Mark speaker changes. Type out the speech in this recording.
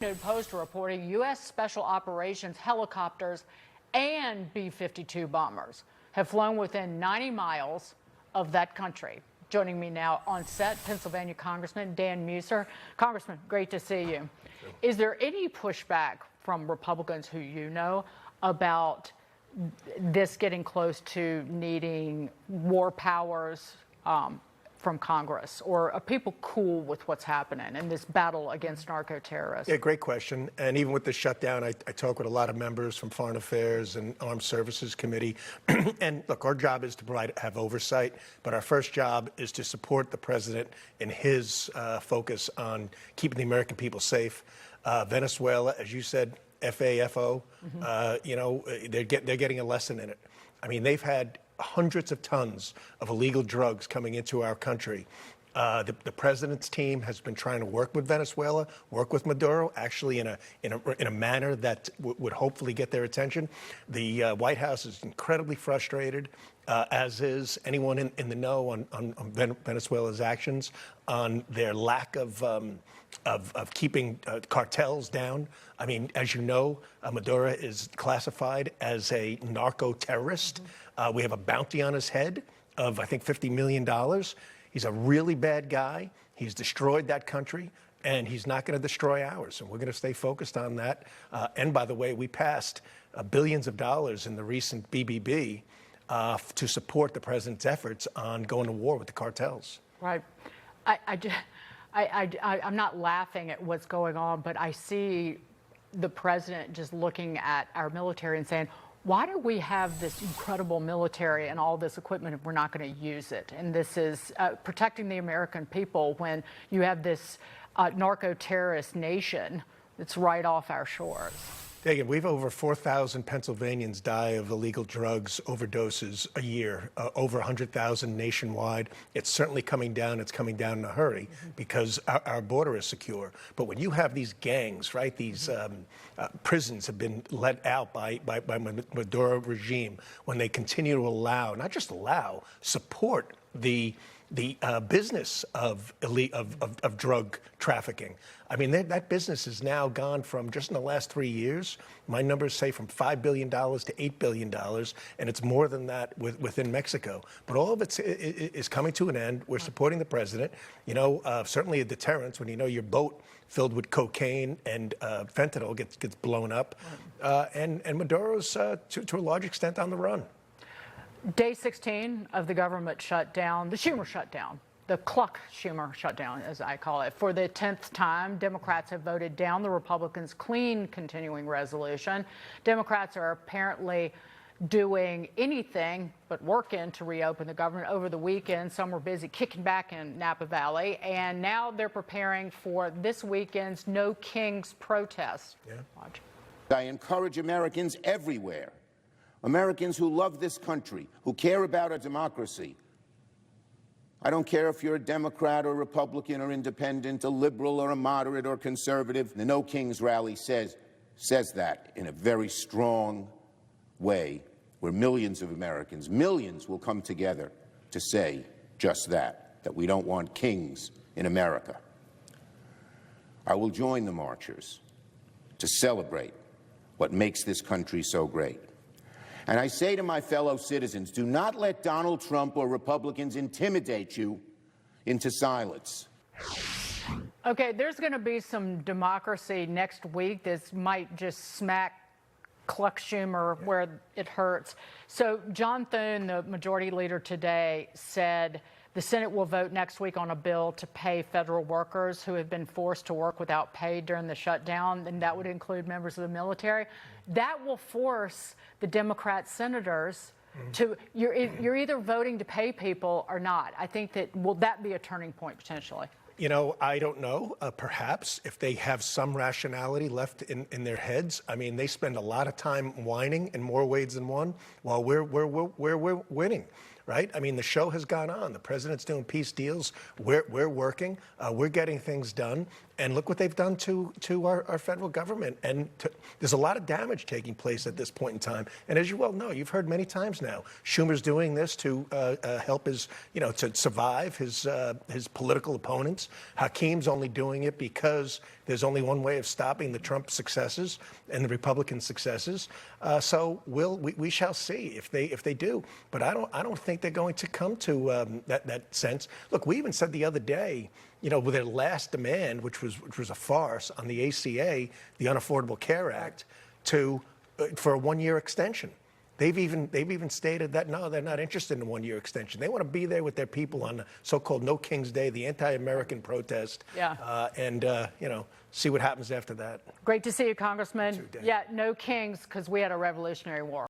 Speaker 1: Post reporting U.S. Special Operations helicopters and B-52 bombers have flown within 90 miles of that country. Joining me now on set, Pennsylvania Congressman Dan Meuser. Congressman, great to see you. Is there any pushback from Republicans who you know about this getting close to needing war powers from Congress, or are people cool with what's happening in this battle against narco-terrorists?
Speaker 2: Yeah, great question. And even with the shutdown, I talk with a lot of members from Foreign Affairs and Armed Services Committee. And look, our job is to have oversight, but our first job is to support the president in his focus on keeping the American people safe. Venezuela, as you said, FAFO, they're getting a lesson in it. I mean, they've had hundreds of tons of illegal drugs coming into our country. The president's team has been trying to work with Venezuela, work with Maduro, actually in a manner that would hopefully get their attention. The White House is incredibly frustrated, as is anyone in the know on Venezuela's actions, on their lack of keeping cartels down. I mean, as you know, Maduro is classified as a narco-terrorist. We have a bounty on his head of, I think, $50 million. He's a really bad guy. He's destroyed that country, and he's not going to destroy ours. And we're going to stay focused on that. And by the way, we passed billions of dollars in the recent BBB to support the president's efforts on going to war with the cartels.
Speaker 1: Right. I'm not laughing at what's going on, but I see the president just looking at our military and saying, why do we have this incredible military and all this equipment if we're not going to use it? And this is protecting the American people when you have this narco-terrorist nation that's right off our shores.
Speaker 2: Dagan, we've over 4,000 Pennsylvanians die of illegal drugs overdoses a year, over 100,000 nationwide. It's certainly coming down. It's coming down in a hurry because our border is secure. But when you have these gangs, right, these prisons have been let out by Maduro regime, when they continue to allow, not just allow, support the business of drug trafficking. I mean, that business has now gone from, just in the last 3 years, my numbers say from $5 billion to $8 billion, and it's more than that within Mexico. But all of it is coming to an end. We're supporting the president. You know, certainly a deterrence when you know your boat filled with cocaine and fentanyl gets blown up, and Maduro's to a large extent on the run.
Speaker 1: Day 16 of the government shutdown, the Schumer shutdown, the Schumer shutdown, as I call it. For the 10th time, Democrats have voted down the Republicans' clean continuing resolution. Democrats are apparently doing anything but working to reopen the government. Over the weekend, some were busy kicking back in Napa Valley, and now they're preparing for this weekend's No Kings protest.
Speaker 2: Yeah.
Speaker 1: Watch.
Speaker 3: I encourage Americans everywhere, Americans who love this country, who care about our democracy. I don't care if you're a Democrat or Republican or independent, a liberal or a moderate or conservative. The No Kings rally says that in a very strong way, where millions of Americans, millions will come together to say just that we don't want kings in America. I will join the marchers to celebrate what makes this country so great. And I say to my fellow citizens, do not let Donald Trump or Republicans intimidate you into silence.
Speaker 1: Okay, there's going to be some democracy next week. This might just smack Schumer where it hurts. So John Thune, the majority leader today, said the Senate will vote next week on a bill to pay federal workers who have been forced to work without pay during the shutdown, and that would include members of the military. That will force the Democrat senators to, you're either voting to pay people or not. I think that, will that be a turning point potentially?
Speaker 2: You know, I don't know. Perhaps if they have some rationality left in their heads. I mean, they spend a lot of time whining in more ways than one while we're winning, right? I mean, the show has gone on. The president's doing peace deals. We're working. We're getting things done. And look what they've done to our federal government. And there's a lot of damage taking place at this point in time. And as you well know, you've heard many times now, Schumer's doing this to help his, to survive his political opponents. Hakeem's only doing it because there's only one way of stopping the Trump successes and the Republican successes. So we shall see if they do. But I don't think they're going to come to that sense. Look, we even said the other day, with their last demand, which was a farce on the ACA, the Unaffordable Care Act, for a 1-year extension. They've even stated that no, they're not interested in a 1-year extension. They want to be there with their people on the so-called No King's Day, the anti-American protest.
Speaker 1: Yeah.
Speaker 2: And see what happens after that.
Speaker 1: Great to see you, Congressman. Yeah, no kings, because we had a Revolutionary War.